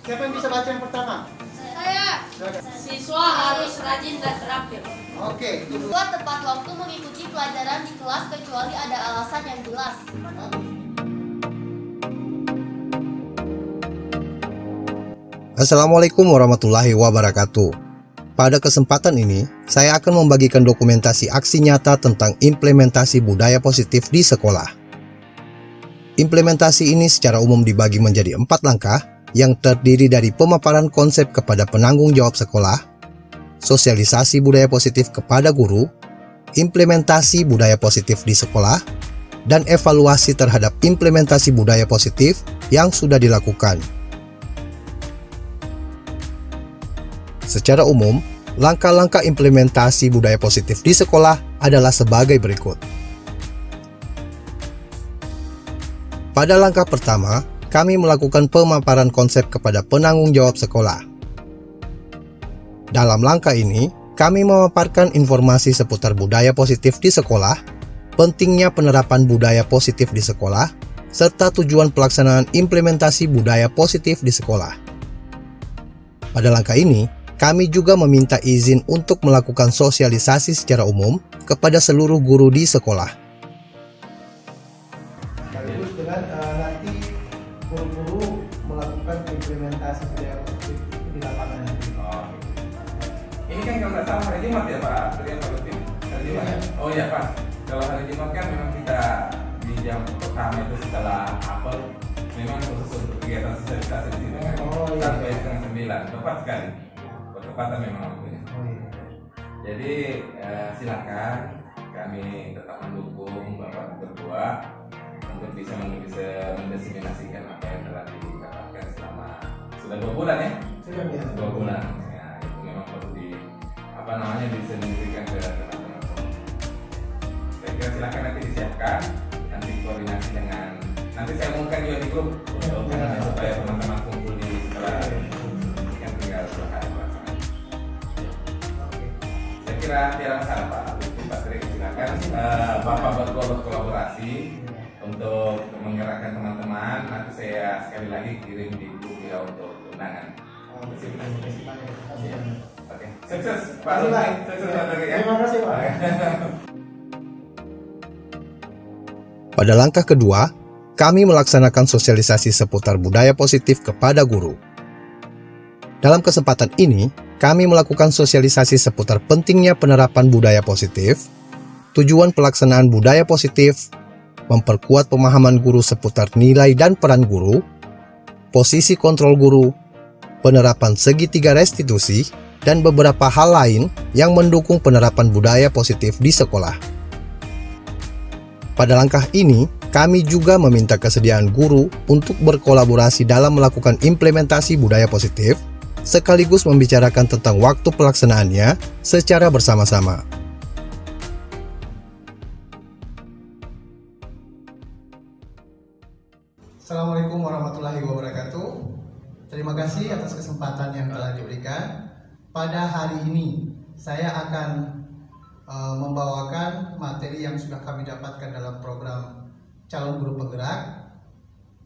Siapa yang bisa baca yang pertama? Saya. Siswa harus rajin dan terampil. Oke. Buat tepat waktu mengikuti pelajaran di kelas kecuali ada alasan yang jelas. Assalamualaikum warahmatullahi wabarakatuh. Pada kesempatan ini, saya akan membagikan dokumentasi aksi nyata tentang implementasi budaya positif di sekolah. Implementasi ini secara umum dibagi menjadi 4 langkah yang terdiri dari pemaparan konsep kepada penanggung jawab sekolah, sosialisasi budaya positif kepada guru, implementasi budaya positif di sekolah, dan evaluasi terhadap implementasi budaya positif yang sudah dilakukan. Secara umum, langkah-langkah implementasi budaya positif di sekolah adalah sebagai berikut. Pada langkah pertama, kami melakukan pemaparan konsep kepada penanggung jawab sekolah. Dalam langkah ini, kami memaparkan informasi seputar budaya positif di sekolah, pentingnya penerapan budaya positif di sekolah, serta tujuan pelaksanaan implementasi budaya positif di sekolah. Pada langkah ini, kami juga meminta izin untuk melakukan sosialisasi secara umum kepada seluruh guru di sekolah. Sekaligus dengan nanti guru-guru melakukan implementasi budaya positif di lapangan nanti. Oh, ini kan kalau nggak salah hari Jumat ya Pak, tadi yang Pak Lutin, hari Jumat ya? Oh iya Pak, kalau hari Jumat kan memang kita di jam pertama itu setelah apel, memang khusus untuk kegiatan sosialisasi di sini kan sampai setengah 9, tepat sekali. Bertepatan memang waktunya. Jadi silakan kami tetap mendukung Bapak berdua untuk bisa mendesiminasikan apa yang telah dikatakan selama sudah 2 bulan ya? Sudah ya. 2 bulan. Ya, itu memang perlu disediakan ke teman-teman. Saya kira silakan nanti disiapkan, nanti koordinasi dengan nanti saya umumkan juga di grup untuk supaya teman-teman kumpul di sekolah yang tinggal selesai. Saya kira tiada masalah Pak. Pak Tri silakan Bapak berkolaborasi untuk menggerakkan teman-teman. Nanti saya sekali lagi kirim di grup ya untuk undangan. Oke, sukses Pak. Sukses Pak Tri ya. Terima kasih Pak. Pada langkah kedua, kami melaksanakan sosialisasi seputar budaya positif kepada guru. Dalam kesempatan ini, kami melakukan sosialisasi seputar pentingnya penerapan budaya positif, tujuan pelaksanaan budaya positif, memperkuat pemahaman guru seputar nilai dan peran guru, posisi kontrol guru, penerapan segitiga restitusi, dan beberapa hal lain yang mendukung penerapan budaya positif di sekolah. Pada langkah ini, kami juga meminta kesediaan guru untuk berkolaborasi dalam melakukan implementasi budaya positif, sekaligus membicarakan tentang waktu pelaksanaannya secara bersama-sama. Assalamualaikum warahmatullahi wabarakatuh. Terima kasih atas kesempatan yang telah diberikan. Pada hari ini, saya akan membawakan materi yang sudah kami dapatkan dalam program Calon Guru Penggerak.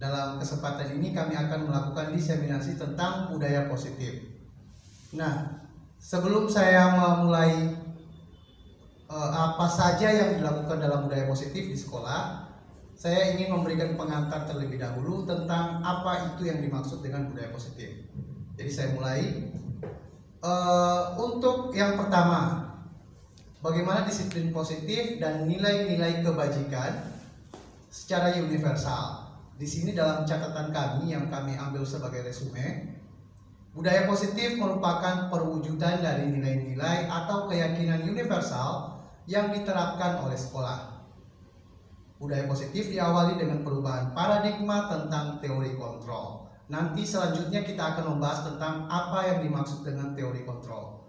Dalam kesempatan ini kami akan melakukan diseminasi tentang budaya positif. Nah, sebelum saya memulai apa saja yang dilakukan dalam budaya positif di sekolah, saya ingin memberikan pengantar terlebih dahulu tentang apa itu yang dimaksud dengan budaya positif. Jadi saya mulai. Untuk yang pertama, bagaimana disiplin positif dan nilai-nilai kebajikan secara universal. Di sini dalam catatan kami yang kami ambil sebagai resume, budaya positif merupakan perwujudan dari nilai-nilai atau keyakinan universal yang diterapkan oleh sekolah. Budaya positif diawali dengan perubahan paradigma tentang teori kontrol. Nanti selanjutnya kita akan membahas tentang apa yang dimaksud dengan teori kontrol.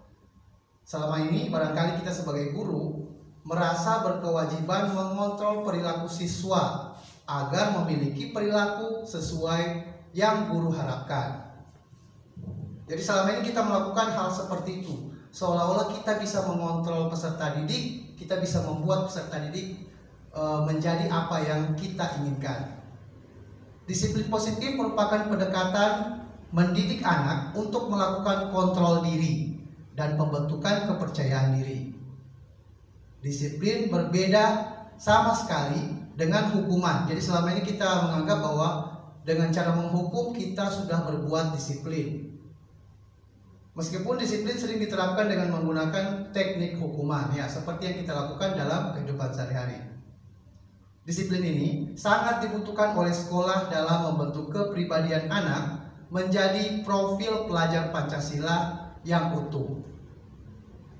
Selama ini barangkali kita sebagai guru merasa berkewajiban mengontrol perilaku siswa agar memiliki perilaku sesuai yang guru harapkan. Jadi selama ini kita melakukan hal seperti itu, seolah-olah kita bisa mengontrol peserta didik, kita bisa membuat peserta didik menjadi apa yang kita inginkan. Disiplin positif merupakan pendekatan mendidik anak untuk melakukan kontrol diri dan pembentukan kepercayaan diri. Disiplin berbeda sama sekali dengan hukuman. Jadi selama ini kita menganggap bahwa dengan cara menghukum kita sudah berbuat disiplin. Meskipun disiplin sering diterapkan dengan menggunakan teknik hukuman, ya, seperti yang kita lakukan dalam kehidupan sehari-hari. Disiplin ini sangat dibutuhkan oleh sekolah dalam membentuk kepribadian anak menjadi profil pelajar Pancasila yang utuh.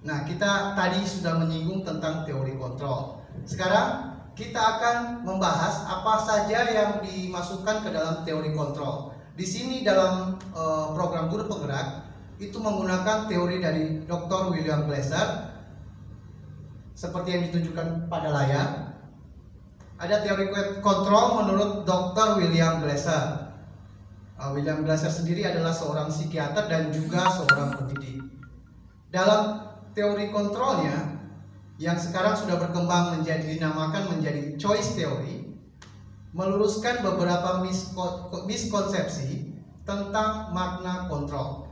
Nah, kita tadi sudah menyinggung tentang teori kontrol. Sekarang kita akan membahas apa saja yang dimasukkan ke dalam teori kontrol. Di sini dalam program Guru Penggerak itu menggunakan teori dari Dr. William Glasser seperti yang ditunjukkan pada layar. Ada teori kontrol menurut Dr. William Glasser. William Glasser sendiri adalah seorang psikiater dan juga seorang pendidik. Dalam teori kontrolnya yang sekarang sudah berkembang dinamakan menjadi choice theory, meluruskan beberapa miskonsepsi tentang makna kontrol.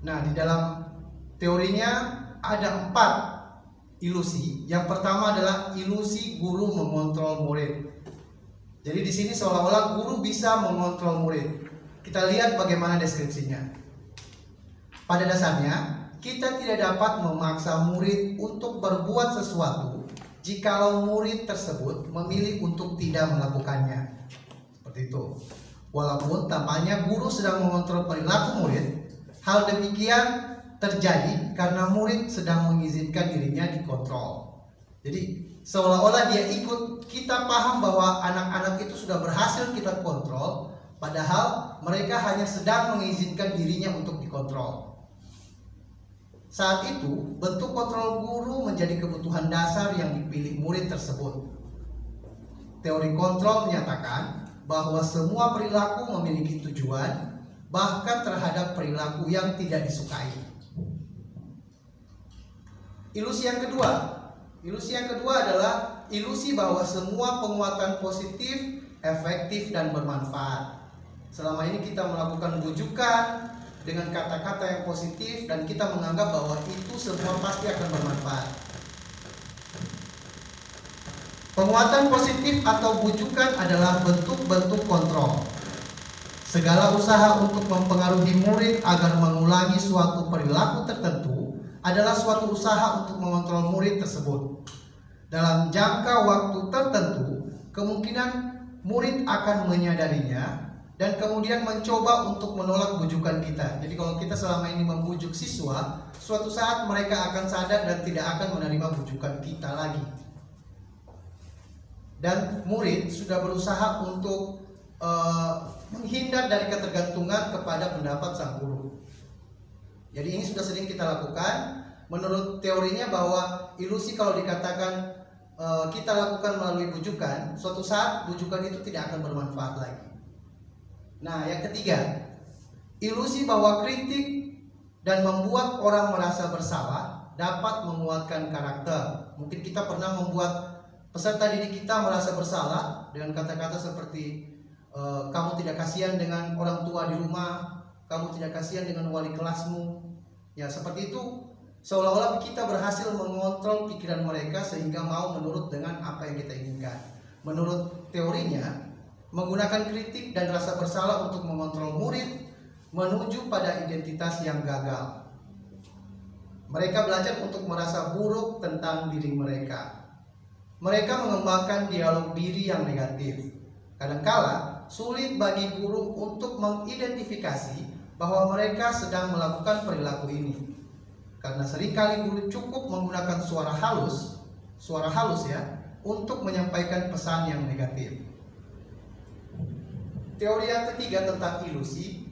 Nah, di dalam teorinya ada 4 ilusi. Yang pertama adalah ilusi guru mengontrol murid. Jadi di sini seolah-olah guru bisa mengontrol murid. Kita lihat bagaimana deskripsinya. Pada dasarnya, kita tidak dapat memaksa murid untuk berbuat sesuatu jikalau murid tersebut memilih untuk tidak melakukannya. Seperti itu. Walaupun tampaknya guru sedang mengontrol perilaku murid, hal demikian terjadi karena murid sedang mengizinkan dirinya dikontrol. Jadi seolah-olah dia ikut, kita paham bahwa anak-anak itu sudah berhasil kita kontrol, padahal mereka hanya sedang mengizinkan dirinya untuk dikontrol. Saat itu, bentuk kontrol guru menjadi kebutuhan dasar yang dipilih murid tersebut. Teori kontrol menyatakan bahwa semua perilaku memiliki tujuan, bahkan terhadap perilaku yang tidak disukai. Ilusi yang kedua adalah ilusi bahwa semua penguatan positif, efektif, dan bermanfaat. Selama ini kita melakukan bujukan dengan kata-kata yang positif dan kita menganggap bahwa itu semua pasti akan bermanfaat. Penguatan positif atau bujukan adalah bentuk-bentuk kontrol. Segala usaha untuk mempengaruhi murid agar mengulangi suatu perilaku tertentu adalah suatu usaha untuk mengontrol murid tersebut. Dalam jangka waktu tertentu, kemungkinan murid akan menyadarinya dan kemudian mencoba untuk menolak bujukan kita. Jadi kalau kita selama ini membujuk siswa, suatu saat mereka akan sadar dan tidak akan menerima bujukan kita lagi. Dan murid sudah berusaha untuk menghindar dari ketergantungan kepada pendapat sang guru. Jadi ini sudah sering kita lakukan. Menurut teorinya bahwa ilusi kalau dikatakan kita lakukan melalui bujukan, suatu saat bujukan itu tidak akan bermanfaat lagi. Nah, yang ketiga, ilusi bahwa kritik dan membuat orang merasa bersalah dapat menguatkan karakter. Mungkin kita pernah membuat peserta didik kita merasa bersalah dengan kata-kata seperti kamu tidak kasihan dengan orang tua di rumah, kamu tidak kasihan dengan wali kelasmu. Ya, seperti itu, seolah-olah kita berhasil mengontrol pikiran mereka sehingga mau menurut dengan apa yang kita inginkan. Menurut teorinya, menggunakan kritik dan rasa bersalah untuk mengontrol murid menuju pada identitas yang gagal. Mereka belajar untuk merasa buruk tentang diri mereka. Mereka mengembangkan dialog diri yang negatif. Kadangkala sulit bagi guru untuk mengidentifikasi bahwa mereka sedang melakukan perilaku ini. Karena seringkali guru cukup menggunakan suara halus ya, untuk menyampaikan pesan yang negatif. Teori yang ketiga tentang ilusi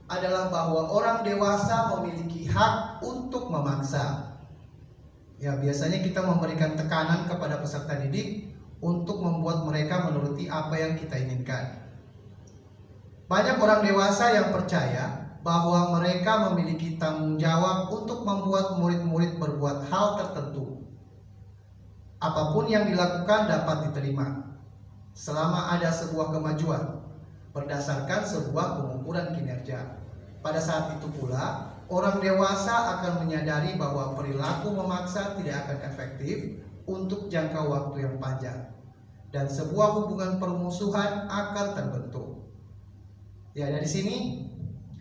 adalah bahwa orang dewasa memiliki hak untuk memaksa. Ya, biasanya kita memberikan tekanan kepada peserta didik untuk membuat mereka menuruti apa yang kita inginkan. Banyak orang dewasa yang percaya bahwa mereka memiliki tanggung jawab untuk membuat murid-murid berbuat hal tertentu. Apapun yang dilakukan dapat diterima selama ada sebuah kemajuan. berdasarkan sebuah pengukuran kinerja. Pada saat itu pula, orang dewasa akan menyadari bahwa perilaku memaksa tidak akan efektif untuk jangka waktu yang panjang, dan sebuah hubungan permusuhan akan terbentuk. Ya, dari sini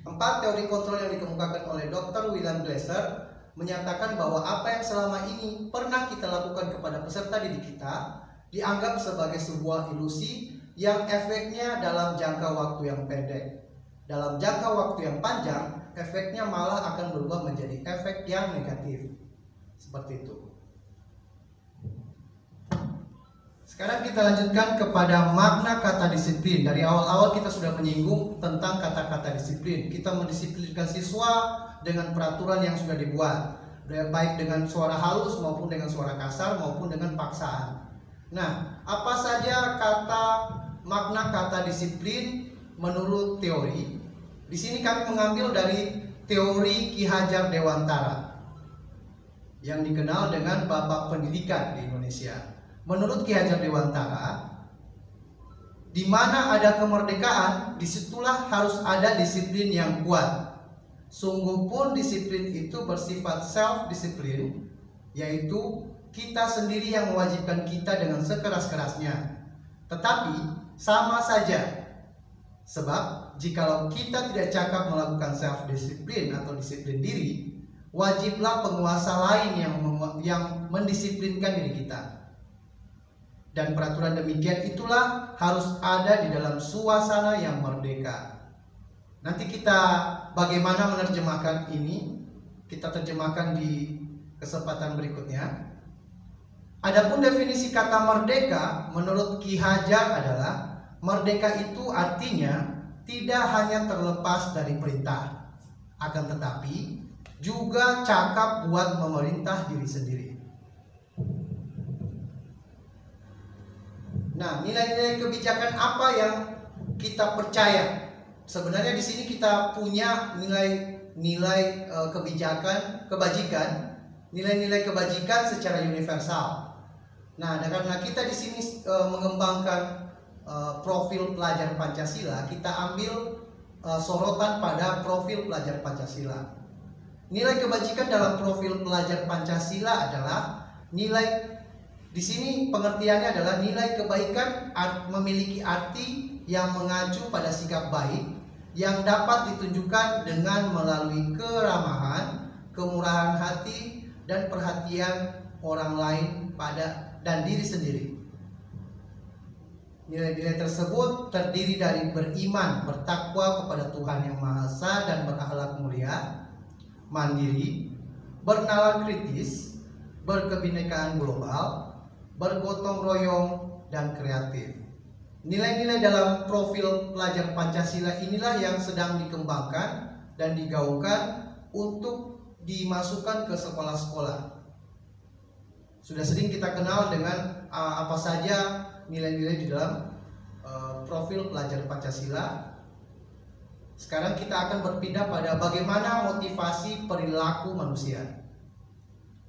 4 teori kontrol yang dikemukakan oleh Dr. William Glasser menyatakan bahwa apa yang selama ini pernah kita lakukan kepada peserta didik kita dianggap sebagai sebuah ilusi yang efeknya dalam jangka waktu yang pendek. Dalam jangka waktu yang panjang, efeknya malah akan berubah menjadi efek yang negatif. Seperti itu. Sekarang kita lanjutkan kepada makna kata disiplin. Dari awal-awal kita sudah menyinggung tentang kata-kata disiplin. Kita mendisiplinkan siswa dengan peraturan yang sudah dibuat, baik dengan suara halus maupun dengan suara kasar maupun dengan paksaan. Nah, apa saja makna kata disiplin menurut teori? Di sini kami mengambil dari teori Ki Hajar Dewantara yang dikenal dengan Bapak Pendidikan di Indonesia. Menurut Ki Hajar Dewantara, di mana ada kemerdekaan, disitulah harus ada disiplin yang kuat. Sungguh pun disiplin itu bersifat self-disiplin, yaitu kita sendiri yang mewajibkan kita dengan sekeras-kerasnya. Tetapi sama saja, sebab jikalau kita tidak cakap melakukan self-disiplin atau disiplin diri, wajiblah penguasa lain yang mendisiplinkan diri kita. Dan peraturan demikian itulah harus ada di dalam suasana yang merdeka. Nanti kita bagaimana menerjemahkan ini, kita terjemahkan di kesempatan berikutnya. Adapun definisi kata merdeka menurut Ki Hajar adalah merdeka itu artinya tidak hanya terlepas dari perintah, akan tetapi juga cakap buat memerintah diri sendiri. Nah, nilai-nilai kebijakan apa yang kita percaya? Sebenarnya di sini kita punya nilai-nilai kebajikan, nilai-nilai kebajikan secara universal. Nah, karena kita di sini mengembangkan profil pelajar Pancasila, kita ambil sorotan pada profil pelajar Pancasila. Nilai kebajikan dalam profil pelajar Pancasila adalah nilai. Di sini pengertiannya adalah nilai kebaikan memiliki arti yang mengacu pada sikap baik yang dapat ditunjukkan dengan melalui keramahan, kemurahan hati, dan perhatian orang lain pada dan diri sendiri. Nilai-nilai tersebut terdiri dari beriman, bertakwa kepada Tuhan Yang Maha Esa dan berakhlak mulia, mandiri, bernalar kritis, berkebinekaan global, bergotong royong, dan kreatif. Nilai-nilai dalam profil pelajar Pancasila inilah yang sedang dikembangkan dan digaungkan untuk dimasukkan ke sekolah-sekolah. Sudah sering kita kenal dengan apa saja nilai-nilai di dalam profil pelajar Pancasila. Sekarang kita akan berpindah pada bagaimana motivasi perilaku manusia.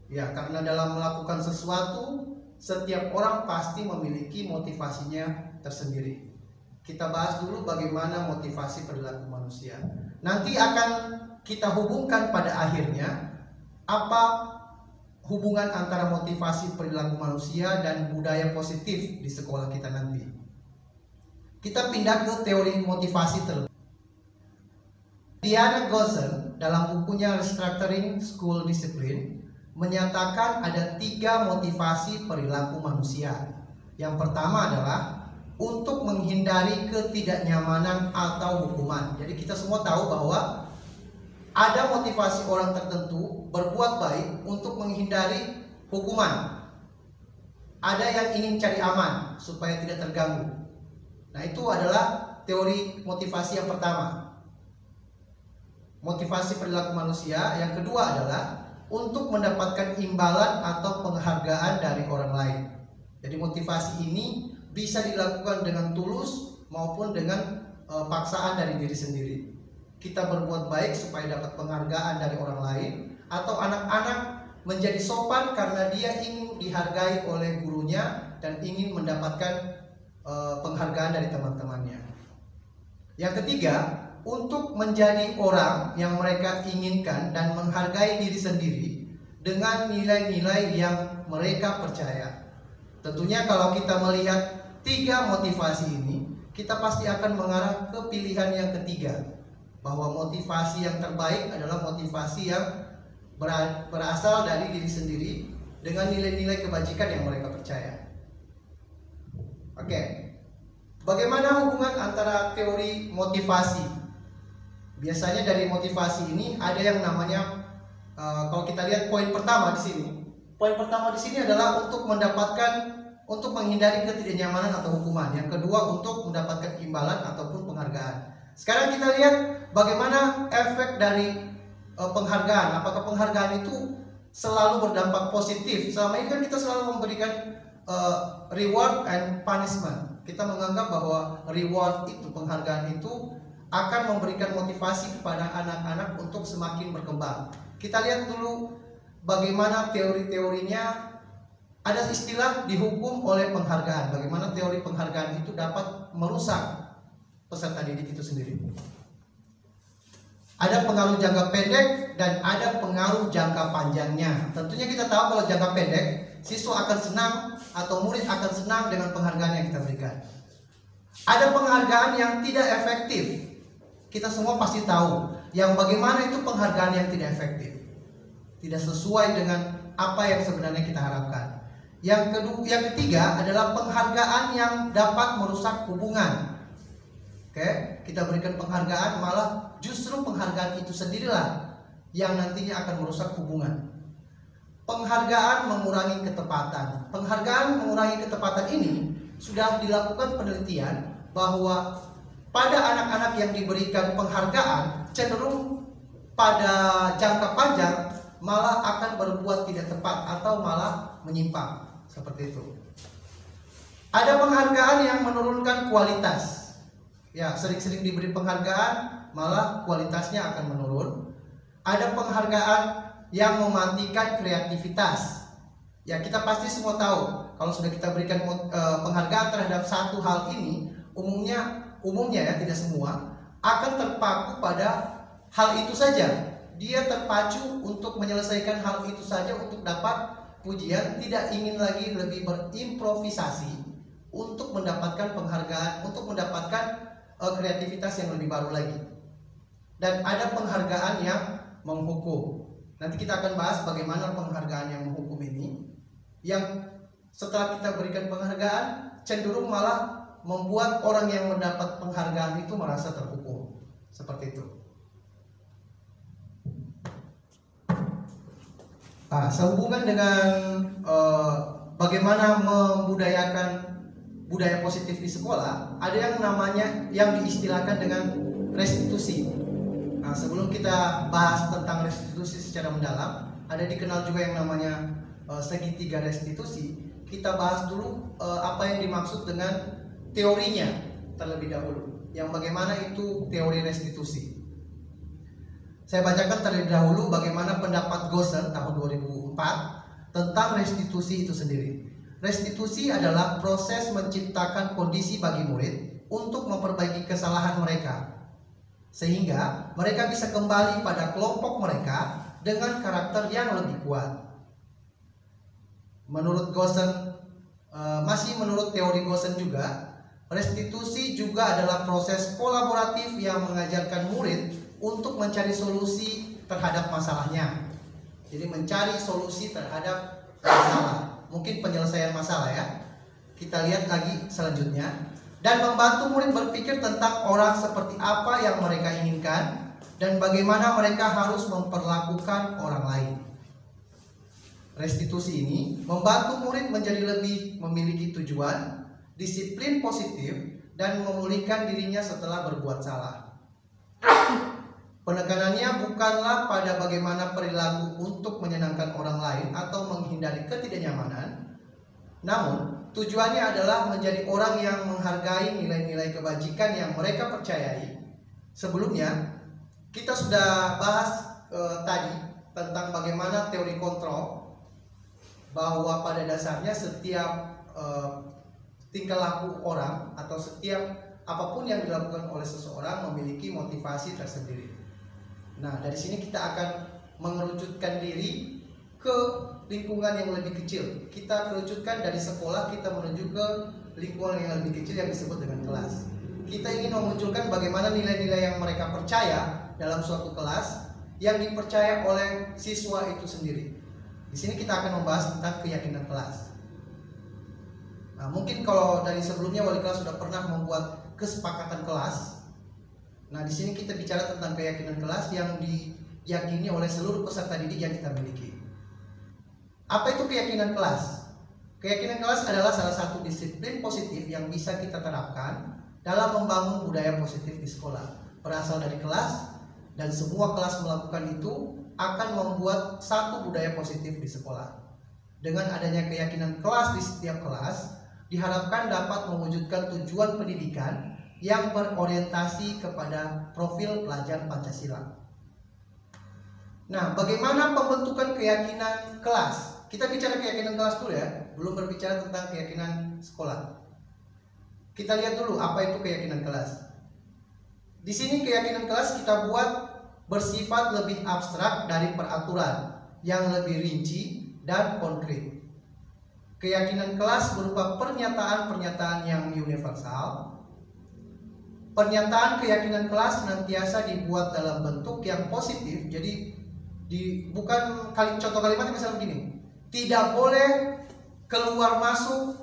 Ya, karena dalam melakukan sesuatu, setiap orang pasti memiliki motivasinya tersendiri. Kita bahas dulu bagaimana motivasi perilaku manusia. Nanti akan kita hubungkan pada akhirnya apa hubungan antara motivasi perilaku manusia dan budaya positif di sekolah kita nanti. Kita pindah ke teori motivasi terlebih. Diana Gossen dalam bukunya Restructuring School Discipline menyatakan ada 3 motivasi perilaku manusia. Yang pertama adalah untuk menghindari ketidaknyamanan atau hukuman. Jadi kita semua tahu bahwa ada motivasi orang tertentu berbuat baik untuk menghindari hukuman. Ada yang ingin cari aman supaya tidak terganggu. Nah, itu adalah teori motivasi yang pertama. Motivasi perilaku manusia. Yang kedua adalah untuk mendapatkan imbalan atau penghargaan dari orang lain. Jadi motivasi ini bisa dilakukan dengan tulus maupun dengan paksaan dari diri sendiri. Kita berbuat baik supaya dapat penghargaan dari orang lain, atau anak-anak menjadi sopan karena dia ingin dihargai oleh gurunya dan ingin mendapatkan penghargaan dari teman-temannya. Yang ketiga, untuk menjadi orang yang mereka inginkan dan menghargai diri sendiri dengan nilai-nilai yang mereka percaya. Tentunya kalau kita melihat 3 motivasi ini, kita pasti akan mengarah ke pilihan yang ketiga, bahwa motivasi yang terbaik adalah motivasi yang berasal dari diri sendiri dengan nilai-nilai kebajikan yang mereka percaya. Oke, bagaimana hubungan antara teori motivasi? Biasanya dari motivasi ini ada yang namanya, kalau kita lihat poin pertama di sini. Poin pertama di sini adalah untuk menghindari ketidaknyamanan atau hukuman. Yang kedua, untuk mendapatkan imbalan ataupun penghargaan. Sekarang kita lihat bagaimana efek dari penghargaan. Apakah penghargaan itu selalu berdampak positif? Selama ini kan kita selalu memberikan reward and punishment. Kita menganggap bahwa reward itu, penghargaan itu akan memberikan motivasi kepada anak-anak untuk semakin berkembang. Kita lihat dulu bagaimana teori-teorinya. Ada istilah dihukum oleh penghargaan. Bagaimana teori penghargaan itu dapat merusak peserta didik itu sendiri. Ada pengaruh jangka pendek dan ada pengaruh jangka panjangnya. Tentunya kita tahu kalau jangka pendek, siswa akan senang atau murid akan senang dengan penghargaan yang kita berikan. Ada penghargaan yang tidak efektif. Kita semua pasti tahu yang bagaimana itu penghargaan yang tidak efektif, tidak sesuai dengan apa yang sebenarnya kita harapkan. Yang ketiga adalah penghargaan yang dapat merusak hubungan. Oke, kita berikan penghargaan, malah justru penghargaan itu sendirilah yang nantinya akan merusak hubungan. Penghargaan mengurangi ketepatan. Penghargaan mengurangi ketepatan ini sudah dilakukan penelitian bahwa pada anak-anak yang diberikan penghargaan cenderung pada jangka panjang malah akan berbuat tidak tepat atau malah menyimpang. Seperti itu. Ada penghargaan yang menurunkan kualitas. Ya, sering-sering diberi penghargaan malah kualitasnya akan menurun. Ada penghargaan yang mematikan kreativitas. Ya, kita pasti semua tahu kalau sudah kita berikan penghargaan terhadap satu hal ini, umumnya ya, tidak semua akan terpaku pada hal itu saja. Dia terpacu untuk menyelesaikan hal itu saja untuk dapat pujian, tidak ingin lagi lebih berimprovisasi untuk mendapatkan penghargaan, untuk mendapatkan kreativitas yang lebih baru lagi. Dan ada penghargaan yang menghukum. Nanti kita akan bahas bagaimana penghargaan yang menghukum ini, yang setelah kita berikan penghargaan cenderung malah membuat orang yang mendapat penghargaan itu merasa terhukum. Seperti itu. Nah, sehubungan dengan bagaimana membudayakan budaya positif di sekolah, ada yang namanya yang diistilahkan dengan restitusi. Nah, sebelum kita bahas tentang restitusi secara mendalam, ada dikenal juga yang namanya segitiga restitusi. Kita bahas dulu apa yang dimaksud dengan teorinya terlebih dahulu. Yang bagaimana itu teori restitusi. Saya bacakan terlebih dahulu bagaimana pendapat Gosser tahun 2004 tentang restitusi itu sendiri. Restitusi adalah proses menciptakan kondisi bagi murid untuk memperbaiki kesalahan mereka, sehingga mereka bisa kembali pada kelompok mereka dengan karakter yang lebih kuat. Menurut Gosser, masih menurut teori Gosser juga, restitusi juga adalah proses kolaboratif yang mengajarkan murid untuk mencari solusi terhadap masalahnya. Jadi mencari solusi terhadap masalah, mungkin penyelesaian masalah ya. Kita lihat lagi selanjutnya. Dan membantu murid berpikir tentang orang seperti apa yang mereka inginkan dan bagaimana mereka harus memperlakukan orang lain. Restitusi ini membantu murid menjadi lebih memiliki tujuan, disiplin positif, dan memulihkan dirinya setelah berbuat salah. Penekanannya bukanlah pada bagaimana perilaku untuk menyenangkan orang lain atau menghindari ketidaknyamanan, namun tujuannya adalah menjadi orang yang menghargai nilai-nilai kebajikan yang mereka percayai. Sebelumnya kita sudah bahas tadi tentang bagaimana teori kontrol, bahwa pada dasarnya setiap tingkah laku orang atau setiap apapun yang dilakukan oleh seseorang memiliki motivasi tersendiri. Nah, dari sini kita akan mengerucutkan diri ke lingkungan yang lebih kecil. Kita kerucutkan dari sekolah, kita menuju ke lingkungan yang lebih kecil yang disebut dengan kelas. Kita ingin memunculkan bagaimana nilai-nilai yang mereka percaya dalam suatu kelas yang dipercaya oleh siswa itu sendiri. Di sini kita akan membahas tentang keyakinan kelas. Nah, mungkin kalau dari sebelumnya wali kelas sudah pernah membuat kesepakatan kelas. Nah, di sini kita bicara tentang keyakinan kelas yang diyakini oleh seluruh peserta didik yang kita miliki. Apa itu keyakinan kelas? Keyakinan kelas adalah salah satu disiplin positif yang bisa kita terapkan dalam membangun budaya positif di sekolah. Berasal dari kelas, dan semua kelas melakukan itu akan membuat satu budaya positif di sekolah. Dengan adanya keyakinan kelas di setiap kelas, diharapkan dapat mewujudkan tujuan pendidikan yang berorientasi kepada profil pelajar Pancasila. Nah, bagaimana pembentukan keyakinan kelas? Kita bicara keyakinan kelas dulu ya, belum berbicara tentang keyakinan sekolah. Kita lihat dulu apa itu keyakinan kelas. Di sini keyakinan kelas kita buat bersifat lebih abstrak dari peraturan yang lebih rinci dan konkret. Keyakinan kelas berupa pernyataan-pernyataan yang universal. Pernyataan keyakinan kelas senantiasa dibuat dalam bentuk yang positif. Jadi bukan contoh kalimatnya misalnya begini, tidak boleh keluar masuk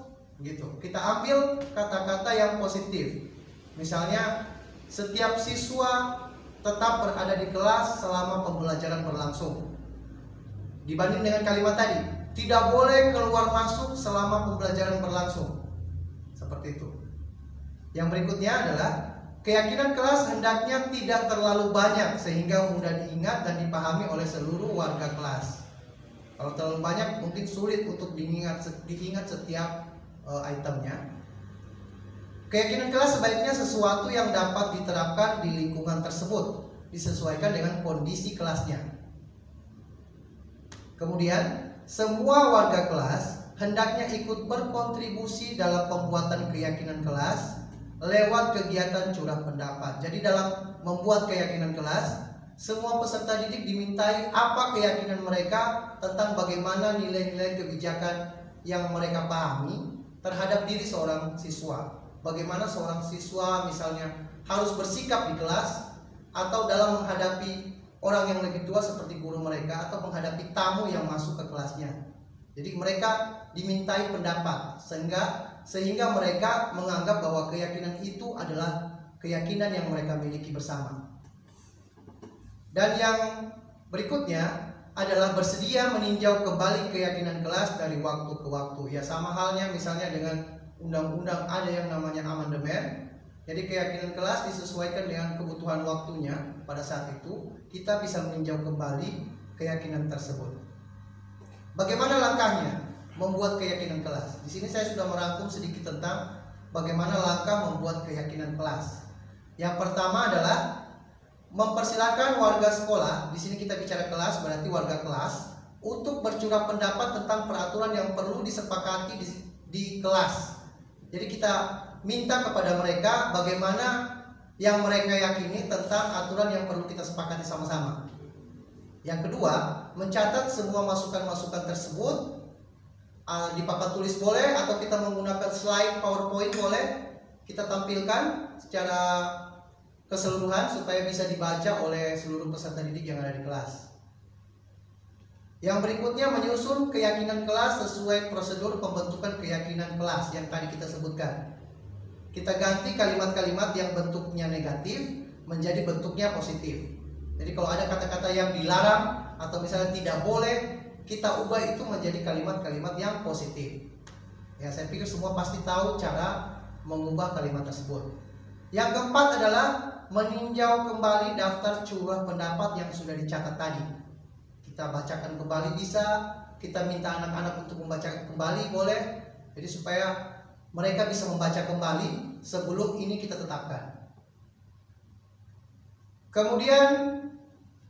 gitu. Kita ambil kata-kata yang positif. Misalnya, setiap siswa tetap berada di kelas selama pembelajaran berlangsung. Dibanding dengan kalimat tadi, tidak boleh keluar masuk selama pembelajaran berlangsung. Seperti itu. Yang berikutnya adalah keyakinan kelas hendaknya tidak terlalu banyak sehingga mudah diingat dan dipahami oleh seluruh warga kelas. Kalau terlalu banyak mungkin sulit untuk diingat setiap itemnya. Keyakinan kelas sebaiknya sesuatu yang dapat diterapkan di lingkungan tersebut, disesuaikan dengan kondisi kelasnya. Kemudian, semua warga kelas hendaknya ikut berkontribusi dalam pembuatan keyakinan kelas lewat kegiatan curah pendapat. Jadi dalam membuat keyakinan kelas, semua peserta didik dimintai apa keyakinan mereka tentang bagaimana nilai-nilai kebijakan yang mereka pahami terhadap diri seorang siswa. Bagaimana seorang siswa misalnya harus bersikap di kelas atau dalam menghadapi orang yang lebih tua seperti guru mereka atau menghadapi tamu yang masuk ke kelasnya. Jadi mereka dimintai pendapat sehingga mereka menganggap bahwa keyakinan itu adalah keyakinan yang mereka miliki bersama. Dan yang berikutnya adalah bersedia meninjau kembali keyakinan kelas dari waktu ke waktu. Ya, sama halnya misalnya dengan undang-undang ada yang namanya amandemen. Jadi keyakinan kelas disesuaikan dengan kebutuhan waktunya. Pada saat itu kita bisa meninjau kembali keyakinan tersebut. Bagaimana langkahnya membuat keyakinan kelas? Di sini saya sudah merangkum sedikit tentang bagaimana langkah membuat keyakinan kelas. Yang pertama adalah mempersilakan warga sekolah. Di sini kita bicara kelas, berarti warga kelas, untuk bercurah pendapat tentang peraturan yang perlu disepakati di kelas. Jadi kita minta kepada mereka bagaimana yang mereka yakini tentang aturan yang perlu kita sepakati sama-sama. Yang kedua, mencatat semua masukan-masukan tersebut di papan tulis boleh, atau kita menggunakan slide PowerPoint boleh. Kita tampilkan secara keseluruhan supaya bisa dibaca oleh seluruh peserta didik yang ada di kelas. Yang berikutnya, menyusun keyakinan kelas sesuai prosedur pembentukan keyakinan kelas yang tadi kita sebutkan. Kita ganti kalimat-kalimat yang bentuknya negatif menjadi bentuknya positif. Jadi kalau ada kata-kata yang dilarang atau misalnya tidak boleh, kita ubah itu menjadi kalimat-kalimat yang positif. Ya, saya pikir semua pasti tahu cara mengubah kalimat tersebut. Yang keempat adalah meninjau kembali daftar curah pendapat yang sudah dicatat tadi. Kita bacakan kembali bisa, kita minta anak-anak untuk membaca kembali boleh. Jadi supaya mereka bisa membaca kembali sebelum ini kita tetapkan. Kemudian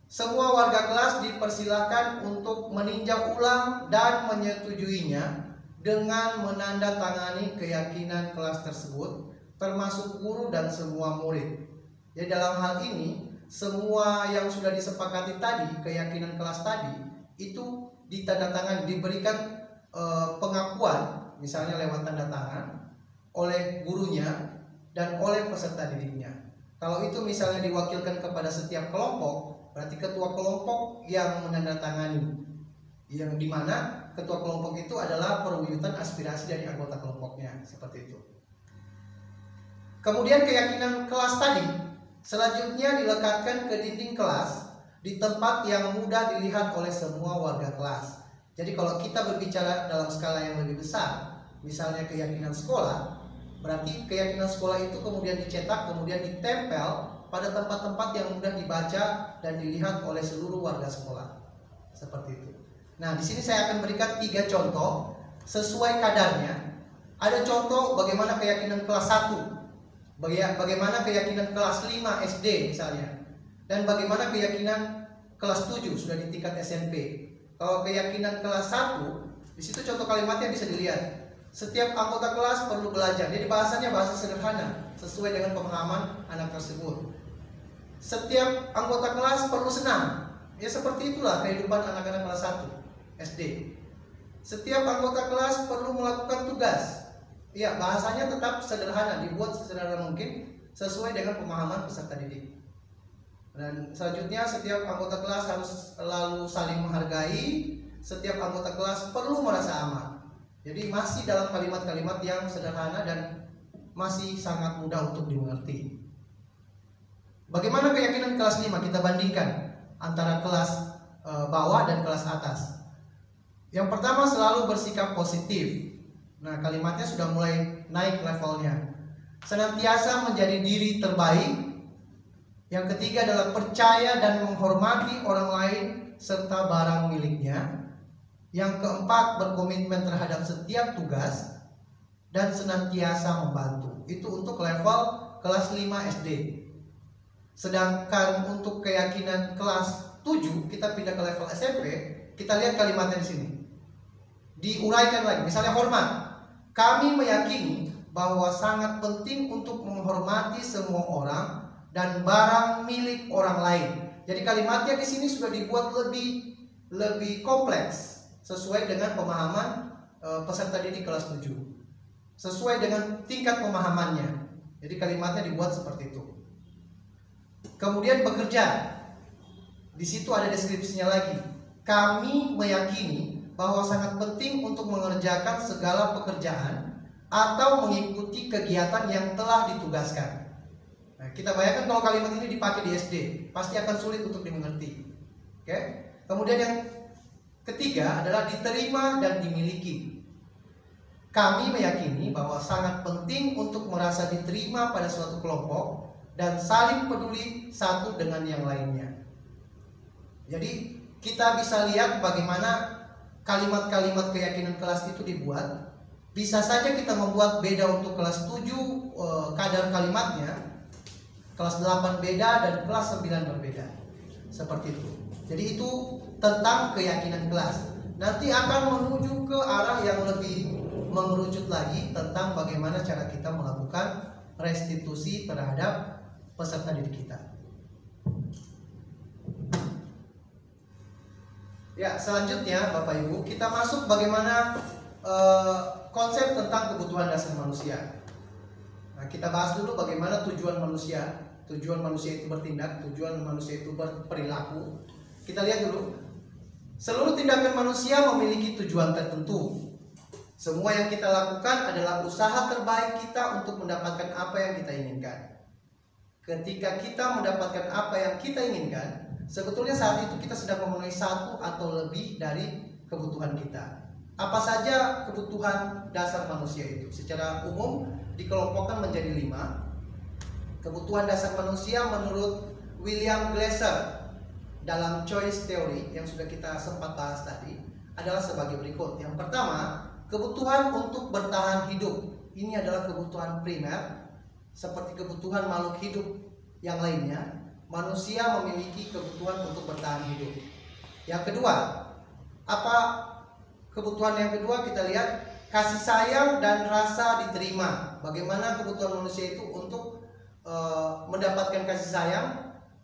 semua warga kelas dipersilakan untuk meninjau ulang dan menyetujuinya dengan menandatangani keyakinan kelas tersebut termasuk guru dan semua murid. Jadi dalam hal ini, semua yang sudah disepakati tadi, keyakinan kelas tadi, itu ditandatangani, diberikan pengakuan, misalnya lewat tanda tangan, oleh gurunya dan oleh peserta didiknya. Kalau itu misalnya diwakilkan kepada setiap kelompok, berarti ketua kelompok yang menandatangani, yang dimana ketua kelompok itu adalah perwujudan aspirasi dari anggota kelompoknya, seperti itu. Kemudian keyakinan kelas tadi selanjutnya dilekatkan ke dinding kelas di tempat yang mudah dilihat oleh semua warga kelas. Jadi kalau kita berbicara dalam skala yang lebih besar, misalnya keyakinan sekolah, berarti keyakinan sekolah itu kemudian dicetak, kemudian ditempel pada tempat-tempat yang mudah dibaca dan dilihat oleh seluruh warga sekolah. Seperti itu. Nah, di sini saya akan berikan 3 contoh sesuai kadarnya. Ada contoh bagaimana keyakinan kelas 1, bagaimana keyakinan kelas 5 SD misalnya, dan bagaimana keyakinan kelas 7 sudah di tingkat SMP. Kalau keyakinan kelas 1, di situ contoh kalimatnya bisa dilihat. Setiap anggota kelas perlu belajar. Jadi bahasanya bahasa sederhana sesuai dengan pemahaman anak tersebut. Setiap anggota kelas perlu senang. Ya seperti itulah kehidupan anak-anak kelas 1 SD. Setiap anggota kelas perlu melakukan tugas. Ya, bahasanya tetap sederhana, dibuat sesederhana mungkin sesuai dengan pemahaman peserta didik. Dan selanjutnya setiap anggota kelas harus selalu saling menghargai. Setiap anggota kelas perlu merasa aman. Jadi masih dalam kalimat-kalimat yang sederhana dan masih sangat mudah untuk dimengerti. Bagaimana keyakinan kelas 5? Kita bandingkan antara kelas bawah dan kelas atas. Yang pertama, selalu bersikap positif. Nah, kalimatnya sudah mulai naik levelnya. Senantiasa menjadi diri terbaik. Yang ketiga adalah percaya dan menghormati orang lain serta barang miliknya. Yang keempat, berkomitmen terhadap setiap tugas dan senantiasa membantu. Itu untuk level kelas 5 SD. Sedangkan untuk keyakinan kelas 7, kita pindah ke level SMP, kita lihat kalimatnya di sini. Diuraikan lagi, misalnya hormat. Kami meyakini bahwa sangat penting untuk menghormati semua orang dan barang milik orang lain. Jadi kalimatnya di sini sudah dibuat lebih kompleks sesuai dengan pemahaman peserta didik kelas 7. Sesuai dengan tingkat pemahamannya. Jadi kalimatnya dibuat seperti itu. Kemudian bekerja. Di situ ada deskripsinya lagi. Kami meyakini bahwa sangat penting untuk mengerjakan segala pekerjaan atau mengikuti kegiatan yang telah ditugaskan. Nah, kita bayangkan kalau kalimat ini dipakai di SD, pasti akan sulit untuk dimengerti. Oke? Kemudian yang ketiga adalah diterima dan dimiliki. Kami meyakini bahwa sangat penting untuk merasa diterima pada suatu kelompok dan saling peduli satu dengan yang lainnya. Jadi kita bisa lihat bagaimana kalimat-kalimat keyakinan kelas itu dibuat. Bisa saja kita membuat beda untuk kelas 7 kadar kalimatnya, kelas 8 beda dan kelas 9 berbeda. Seperti itu. Jadi itu tentang keyakinan kelas. Nanti akan menuju ke arah yang lebih mengerucut lagi tentang bagaimana cara kita melakukan restitusi terhadap peserta didik kita. Ya, selanjutnya Bapak Ibu, kita masuk bagaimana konsep tentang kebutuhan dasar manusia. Nah, kita bahas dulu bagaimana tujuan manusia. Tujuan manusia itu bertindak, tujuan manusia itu berperilaku. Kita lihat dulu. Seluruh tindakan manusia memiliki tujuan tertentu. Semua yang kita lakukan adalah usaha terbaik kita untuk mendapatkan apa yang kita inginkan. Ketika kita mendapatkan apa yang kita inginkan, sebetulnya saat itu kita sedang memenuhi satu atau lebih dari kebutuhan kita. Apa saja kebutuhan dasar manusia itu? Secara umum dikelompokkan menjadi 5. Kebutuhan dasar manusia menurut William Glasser dalam choice theory yang sudah kita sempat bahas tadi adalah sebagai berikut. Yang pertama, kebutuhan untuk bertahan hidup. Ini adalah kebutuhan primer, seperti kebutuhan makhluk hidup yang lainnya. Manusia memiliki kebutuhan untuk bertahan hidup. Yang kedua, apa kebutuhan yang kedua? Kita lihat kasih sayang dan rasa diterima. Bagaimana kebutuhan manusia itu untuk mendapatkan kasih sayang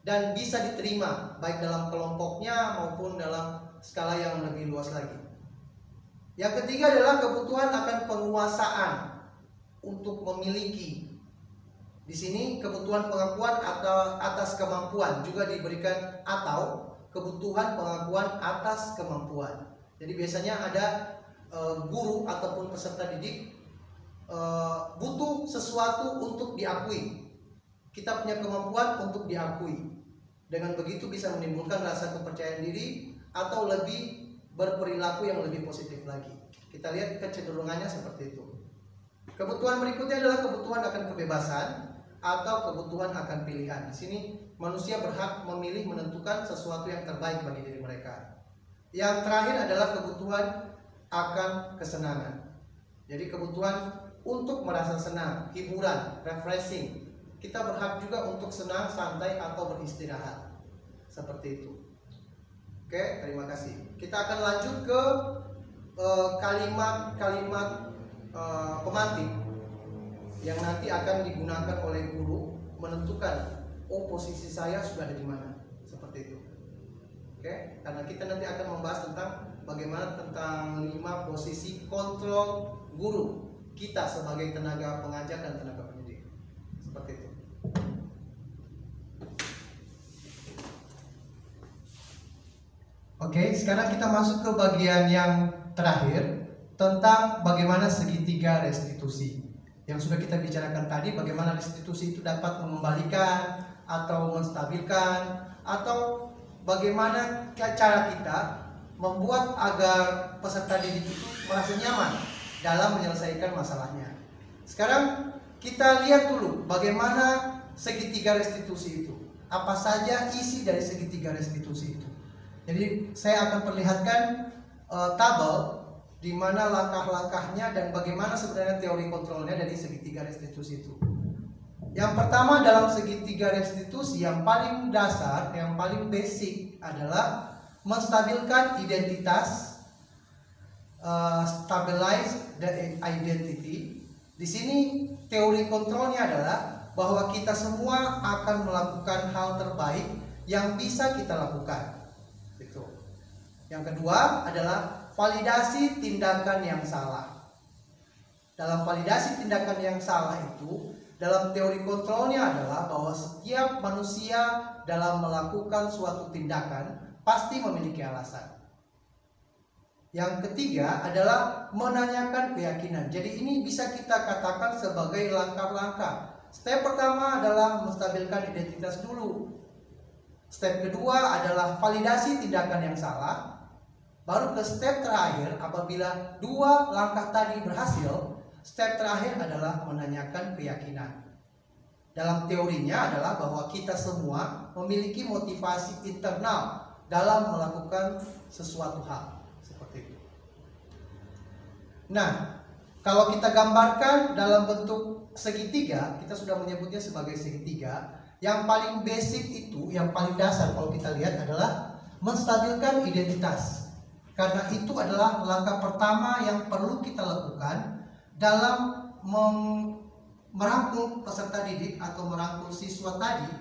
dan bisa diterima baik dalam kelompoknya maupun dalam skala yang lebih luas lagi. Yang ketiga adalah kebutuhan akan penguasaan untuk memiliki. Di sini kebutuhan pengakuan atau atas kemampuan juga diberikan, atau kebutuhan pengakuan atas kemampuan. Jadi biasanya ada guru ataupun peserta didik butuh sesuatu untuk diakui. Kita punya kemampuan untuk diakui. Dengan begitu bisa menimbulkan rasa kepercayaan diri atau lebih berperilaku yang lebih positif lagi. Kita lihat kecenderungannya seperti itu. Kebutuhan berikutnya adalah kebutuhan akan kebebasan atau kebutuhan akan pilihan. Di sini manusia berhak memilih menentukan sesuatu yang terbaik bagi diri mereka. Yang terakhir adalah kebutuhan akan kesenangan. Jadi kebutuhan untuk merasa senang, hiburan, refreshing. Kita berhak juga untuk senang, santai, atau beristirahat. Seperti itu. Oke, terima kasih. Kita akan lanjut ke kalimat-kalimat pemantik yang nanti akan digunakan oleh guru menentukan, oh posisi saya sudah ada di mana. Seperti itu. Oke, karena kita nanti akan membahas tentang bagaimana tentang 5 posisi kontrol guru kita sebagai tenaga pengajar dan tenaga pendidik. Seperti itu. Oke, sekarang kita masuk ke bagian yang terakhir tentang bagaimana segitiga restitusi. Yang sudah kita bicarakan tadi, bagaimana restitusi itu dapat mengembalikan atau menstabilkan, atau bagaimana cara kita membuat agar peserta didik itu merasa nyaman dalam menyelesaikan masalahnya. Sekarang kita lihat dulu bagaimana segitiga restitusi itu. Apa saja isi dari segitiga restitusi itu. Jadi saya akan perlihatkan tabel di mana langkah-langkahnya dan bagaimana sebenarnya teori kontrolnya dari segitiga restitusi itu. Yang pertama dalam segitiga restitusi yang paling dasar, yang paling basic adalah menstabilkan identitas, stabilize the identity. Di sini teori kontrolnya adalah bahwa kita semua akan melakukan hal terbaik yang bisa kita lakukan. Itu. Yang kedua adalah validasi tindakan yang salah. Dalam validasi tindakan yang salah itu, dalam teori kontrolnya adalah bahwa setiap manusia dalam melakukan suatu tindakan pasti memiliki alasan. Yang ketiga adalah menanyakan keyakinan. Jadi ini bisa kita katakan sebagai langkah-langkah. Step pertama adalah menstabilkan identitas dulu. Step kedua adalah validasi tindakan yang salah. Baru ke step terakhir, apabila 2 langkah tadi berhasil, step terakhir adalah menanyakan keyakinan. Dalam teorinya adalah bahwa kita semua memiliki motivasi internal dalam melakukan sesuatu hal. Seperti itu. Nah, kalau kita gambarkan dalam bentuk segitiga, kita sudah menyebutnya sebagai segitiga. Yang paling basic itu, yang paling dasar kalau kita lihat adalah menstabilkan identitas. Karena itu adalah langkah pertama yang perlu kita lakukan dalam merangkul peserta didik atau merangkul siswa tadi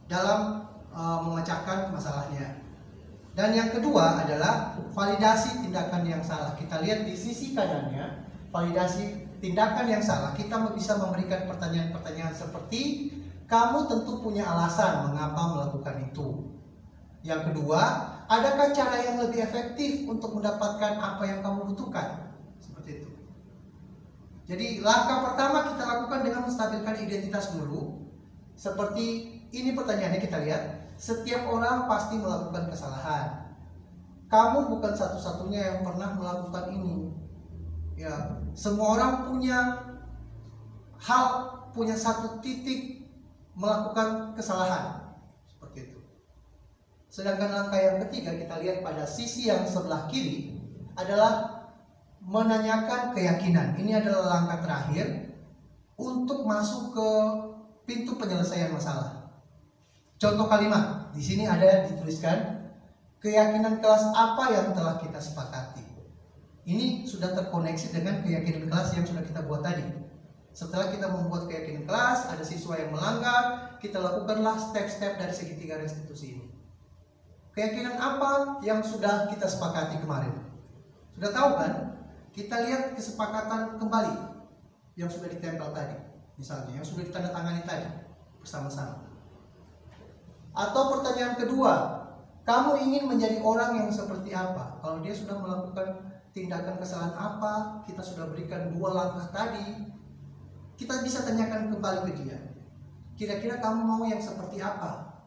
dalam memecahkan masalahnya. Dan yang kedua adalah validasi tindakan yang salah. Kita lihat di sisi kanannya, validasi tindakan yang salah. Kita bisa memberikan pertanyaan-pertanyaan seperti, kamu tentu punya alasan mengapa melakukan itu. Yang kedua, adakah cara yang lebih efektif untuk mendapatkan apa yang kamu butuhkan? Seperti itu. Jadi langkah pertama kita lakukan dengan menstabilkan identitas dulu. Seperti ini pertanyaannya, kita lihat. Setiap orang pasti melakukan kesalahan. Kamu bukan satu-satunya yang pernah melakukan ini. Ya, semua orang punya satu titik melakukan kesalahan. Seperti itu. Sedangkan langkah yang ketiga kita lihat pada sisi yang sebelah kiri adalah menanyakan keyakinan. Ini adalah langkah terakhir untuk masuk ke pintu penyelesaian masalah. Contoh kalimat di sini ada dituliskan keyakinan kelas apa yang telah kita sepakati. Ini sudah terkoneksi dengan keyakinan kelas yang sudah kita buat tadi. Setelah kita membuat keyakinan kelas, ada siswa yang melanggar, kita lakukanlah step-step dari segitiga restitusi ini. Keyakinan apa yang sudah kita sepakati kemarin? Sudah tahu kan? Kita lihat kesepakatan kembali yang sudah ditempel tadi, misalnya yang sudah ditandatangani tadi bersama-sama. Atau pertanyaan kedua, kamu ingin menjadi orang yang seperti apa? Kalau dia sudah melakukan tindakan kesalahan apa, kita sudah berikan 2 langkah tadi, kita bisa tanyakan kembali ke dia. Kira-kira kamu mau yang seperti apa?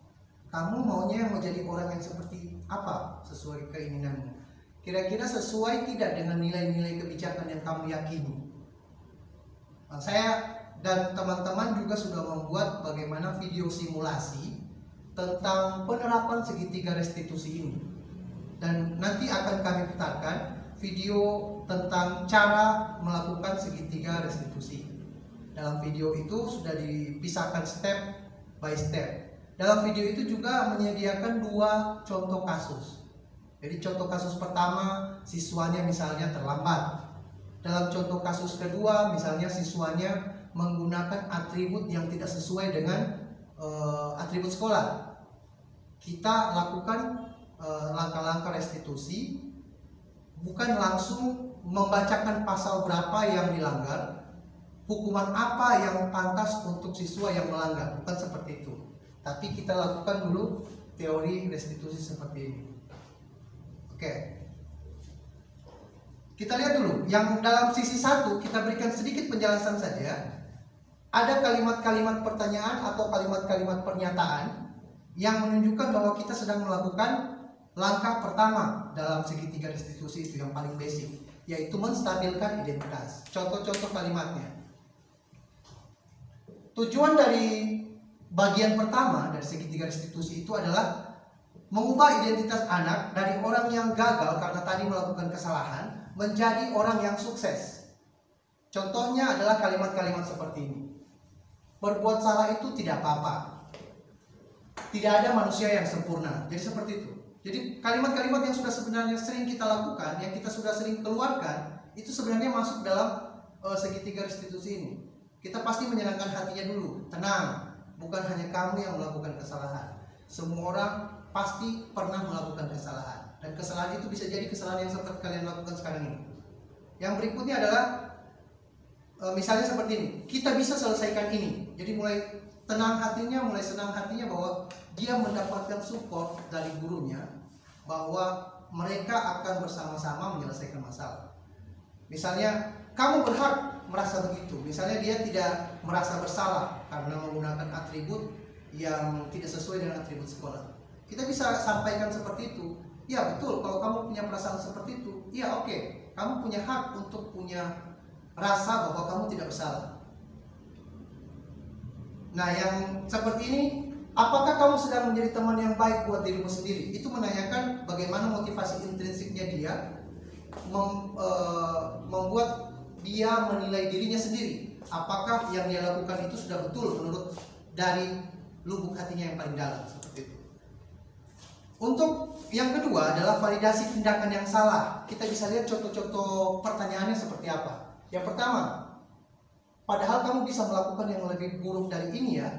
Kamu maunya yang menjadi orang yang seperti apa sesuai keinginanmu? Kira-kira sesuai tidak dengan nilai-nilai kebijakan yang kamu yakini? Nah, saya dan teman-teman juga sudah membuat bagaimana video simulasi tentang penerapan segitiga restitusi ini. Dan nanti akan kami putarkan video tentang cara melakukan segitiga restitusi. Dalam video itu sudah dipisahkan step by step. Dalam video itu juga menyediakan 2 contoh kasus. Jadi contoh kasus pertama, siswanya misalnya terlambat. Dalam contoh kasus kedua, misalnya siswanya menggunakan atribut yang tidak sesuai dengan atribut sekolah. Kita lakukan langkah-langkah restitusi, bukan langsung membacakan pasal berapa yang dilanggar, hukuman apa yang pantas untuk siswa yang melanggar, bukan seperti itu. Tapi kita lakukan dulu teori restitusi seperti ini. Oke. Kita lihat dulu, yang dalam sisi 1 kita berikan sedikit penjelasan saja. Ada kalimat-kalimat pertanyaan atau kalimat-kalimat pernyataan yang menunjukkan bahwa kita sedang melakukan langkah pertama dalam segitiga restitusi itu yang paling basic, yaitu menstabilkan identitas. Contoh-contoh kalimatnya. Tujuan dari bagian pertama dari segitiga restitusi itu adalah mengubah identitas anak dari orang yang gagal karena tadi melakukan kesalahan menjadi orang yang sukses. Contohnya adalah kalimat-kalimat seperti ini. Berbuat salah itu tidak apa-apa. Tidak ada manusia yang sempurna. Jadi seperti itu. Jadi kalimat-kalimat yang sudah sebenarnya sering kita lakukan, yang kita sudah sering keluarkan, itu sebenarnya masuk dalam segitiga restitusi ini. Kita pasti menyenangkan hatinya dulu. Tenang, bukan hanya kamu yang melakukan kesalahan. Semua orang pasti pernah melakukan kesalahan, dan kesalahan itu bisa jadi kesalahan yang seperti kalian lakukan sekarang ini. Yang berikutnya adalah misalnya seperti ini, kita bisa selesaikan ini. Jadi mulai tenang hatinya, mulai senang hatinya bahwa dia mendapatkan support dari gurunya, bahwa mereka akan bersama-sama menyelesaikan masalah. Misalnya kamu berhak merasa begitu. Misalnya dia tidak merasa bersalah karena menggunakan atribut yang tidak sesuai dengan atribut sekolah. Kita bisa sampaikan seperti itu. Ya betul, kalau kamu punya perasaan seperti itu, ya oke, kamu punya hak untuk punya rasa bahwa kamu tidak bersalah. Nah, yang seperti ini, apakah kamu sedang menjadi teman yang baik buat dirimu sendiri? Itu menanyakan bagaimana motivasi intrinsiknya dia membuat dia menilai dirinya sendiri. Apakah yang dia lakukan itu sudah betul menurut dari lubuk hatinya yang paling dalam, seperti itu. Untuk yang kedua adalah validasi tindakan yang salah. Kita bisa lihat contoh-contoh pertanyaannya seperti apa. Yang pertama, padahal kamu bisa melakukan yang lebih buruk dari ini ya.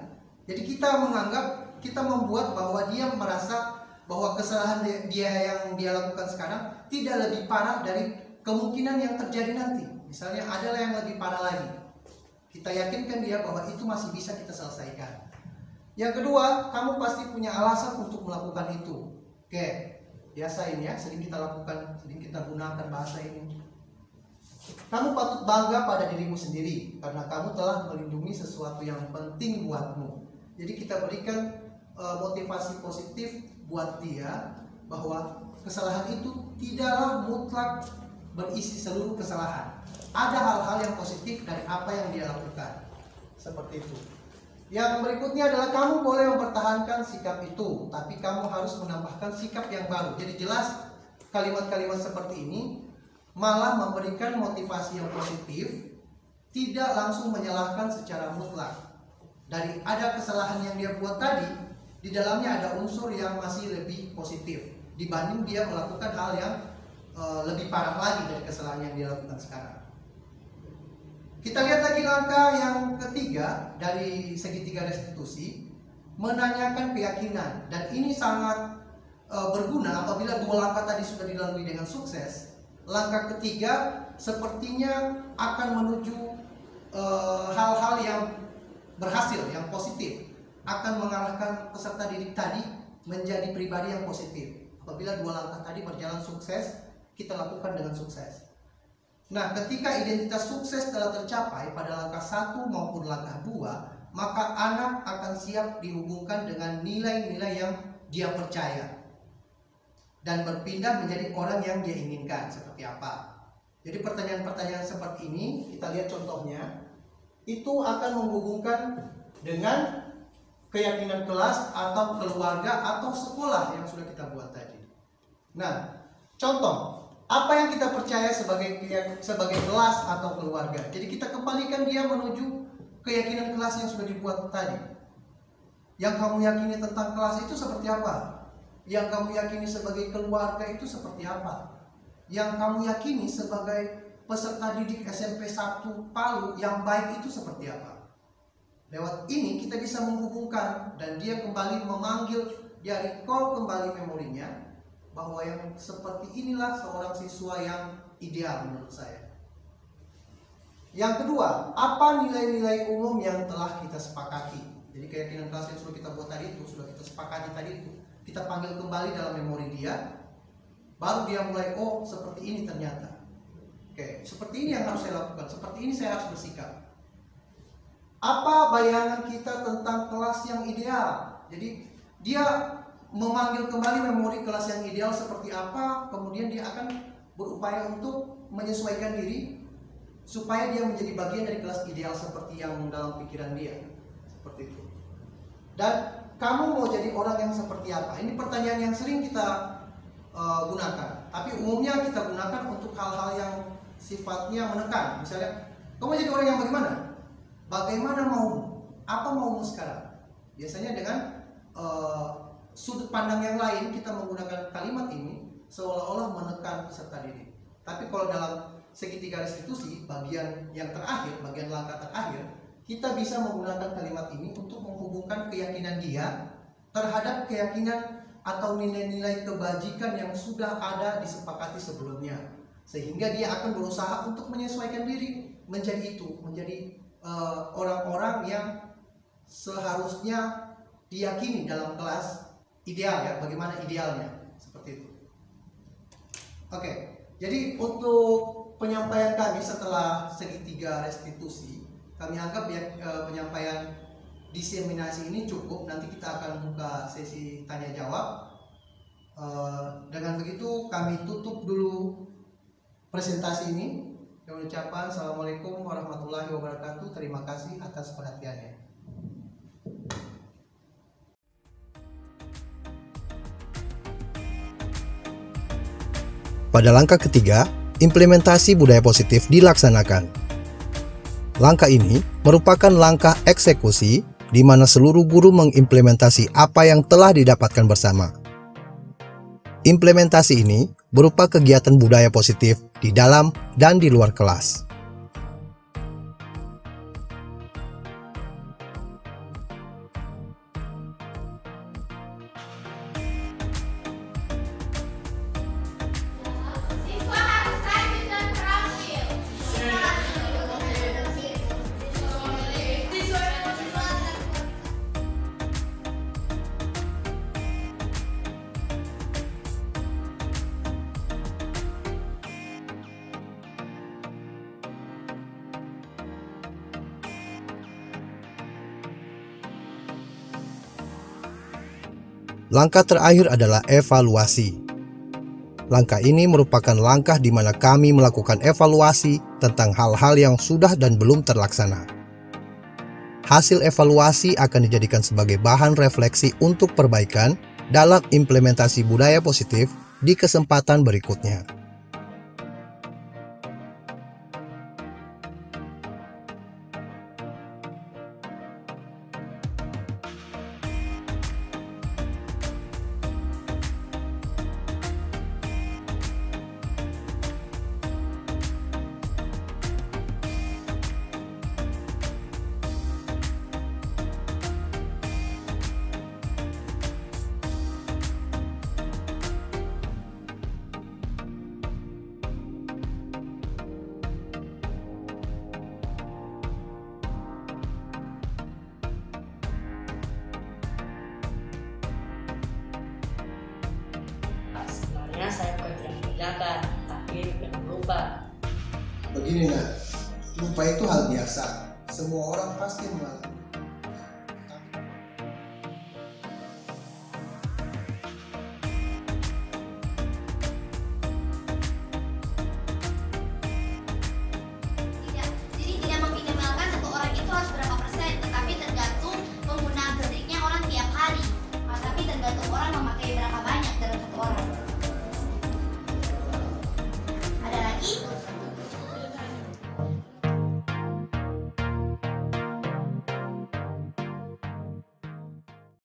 Jadi kita menganggap, kita membuat bahwa dia merasa bahwa kesalahan dia yang dia lakukan sekarang tidak lebih parah dari kemungkinan yang terjadi nanti. Misalnya adalah yang lebih parah lagi. Kita yakinkan dia bahwa itu masih bisa kita selesaikan. Yang kedua, kamu pasti punya alasan untuk melakukan itu. Oke, biasa ini ya, sering kita lakukan, sering kita gunakan bahasa ini. Kamu patut bangga pada dirimu sendiri karena kamu telah melindungi sesuatu yang penting buatmu. Jadi kita berikan motivasi positif buat dia bahwa kesalahan itu tidaklah mutlak berisi seluruh kesalahan. Ada hal-hal yang positif dari apa yang dia lakukan. Seperti itu. Yang berikutnya adalah kamu boleh mempertahankan sikap itu, tapi kamu harus menambahkan sikap yang baru. Jadi jelas kalimat-kalimat seperti ini malah memberikan motivasi yang positif, tidak langsung menyalahkan secara mutlak. Dari ada kesalahan yang dia buat tadi, di dalamnya ada unsur yang masih lebih positif dibanding dia melakukan hal yang lebih parah lagi dari kesalahan yang dia lakukan sekarang. Kita lihat lagi langkah yang ketiga dari segitiga restitusi, menanyakan keyakinan, dan ini sangat berguna apabila dua langkah tadi sudah dilalui dengan sukses. Langkah ketiga sepertinya akan menuju hal-hal yang berhasil, yang positif, akan mengarahkan peserta didik tadi menjadi pribadi yang positif. Apabila dua langkah tadi berjalan sukses, kita lakukan dengan sukses. Nah, ketika identitas sukses telah tercapai pada langkah 1 maupun langkah 2, maka anak akan siap dihubungkan dengan nilai-nilai yang dia percaya dan berpindah menjadi orang yang dia inginkan seperti apa. Jadi pertanyaan-pertanyaan seperti ini, kita lihat contohnya, itu akan menghubungkan dengan keyakinan kelas atau keluarga atau sekolah yang sudah kita buat tadi. Nah, contoh, apa yang kita percaya sebagai kelas atau keluarga. Jadi kita kembalikan dia menuju keyakinan kelas yang sudah dibuat tadi. Yang kamu yakini tentang kelas itu seperti apa? Yang kamu yakini sebagai keluarga itu seperti apa? Yang kamu yakini sebagai peserta didik SMP 1 Palu yang baik itu seperti apa? Lewat ini kita bisa menghubungkan dan dia kembali memanggil, dia recall kembali memorinya bahwa yang seperti inilah seorang siswa yang ideal menurut saya. Yang kedua, apa nilai-nilai umum yang telah kita sepakati? Jadi keyakinan kelas yang sudah kita buat tadi itu, sudah kita sepakati tadi itu, kita panggil kembali dalam memori dia, baru dia mulai, oh seperti ini ternyata. Oke, seperti ini yang harus saya lakukan, seperti ini saya harus bersikap. Apa bayangan kita tentang kelas yang ideal? Jadi dia memanggil kembali memori kelas yang ideal seperti apa, kemudian dia akan berupaya untuk menyesuaikan diri supaya dia menjadi bagian dari kelas ideal seperti yang dalam pikiran dia, seperti itu. Dan kamu mau jadi orang yang seperti apa? Ini pertanyaan yang sering kita gunakan, tapi umumnya kita gunakan untuk hal-hal yang sifatnya menekan. Misalnya, kamu jadi orang yang bagaimana? Bagaimana maumu? Apa maumu sekarang? Biasanya dengan sudut pandang yang lain kita menggunakan kalimat ini seolah-olah menekan peserta didik. Tapi kalau dalam segitiga restitusi, bagian yang terakhir, bagian langkah terakhir, kita bisa menggunakan kalimat ini untuk menghubungkan keyakinan dia terhadap keyakinan atau nilai-nilai kebajikan yang sudah ada disepakati sebelumnya, sehingga dia akan berusaha untuk menyesuaikan diri menjadi itu, menjadi orang-orang yang seharusnya diyakini dalam kelas ideal, ya, bagaimana idealnya, seperti itu. Oke, jadi untuk penyampaian kami setelah segitiga restitusi, kami anggap ya penyampaian diseminasi ini cukup. Nanti kita akan buka sesi tanya jawab. Dengan begitu kami tutup dulu presentasi ini. Kami ucapkan Assalamualaikum warahmatullahi wabarakatuh. Terima kasih atas perhatiannya. Pada langkah ketiga, implementasi budaya positif dilaksanakan. Langkah ini merupakan langkah eksekusi di mana seluruh guru mengimplementasi apa yang telah didapatkan bersama. Implementasi ini berupa kegiatan budaya positif di dalam dan di luar kelas. Langkah terakhir adalah evaluasi. Langkah ini merupakan langkah di mana kami melakukan evaluasi tentang hal-hal yang sudah dan belum terlaksana. Hasil evaluasi akan dijadikan sebagai bahan refleksi untuk perbaikan dalam implementasi budaya positif di kesempatan berikutnya. lupa. Begini nak, lupa itu hal biasa. Semua orang pasti mengalami. Jadi tidak meminimalkan satu orang itu harus berapa persen, tetapi tergantung penggunaan geliknya orang tiap hari. Tapi tergantung orang memakai berapa banyak dalam satu orang.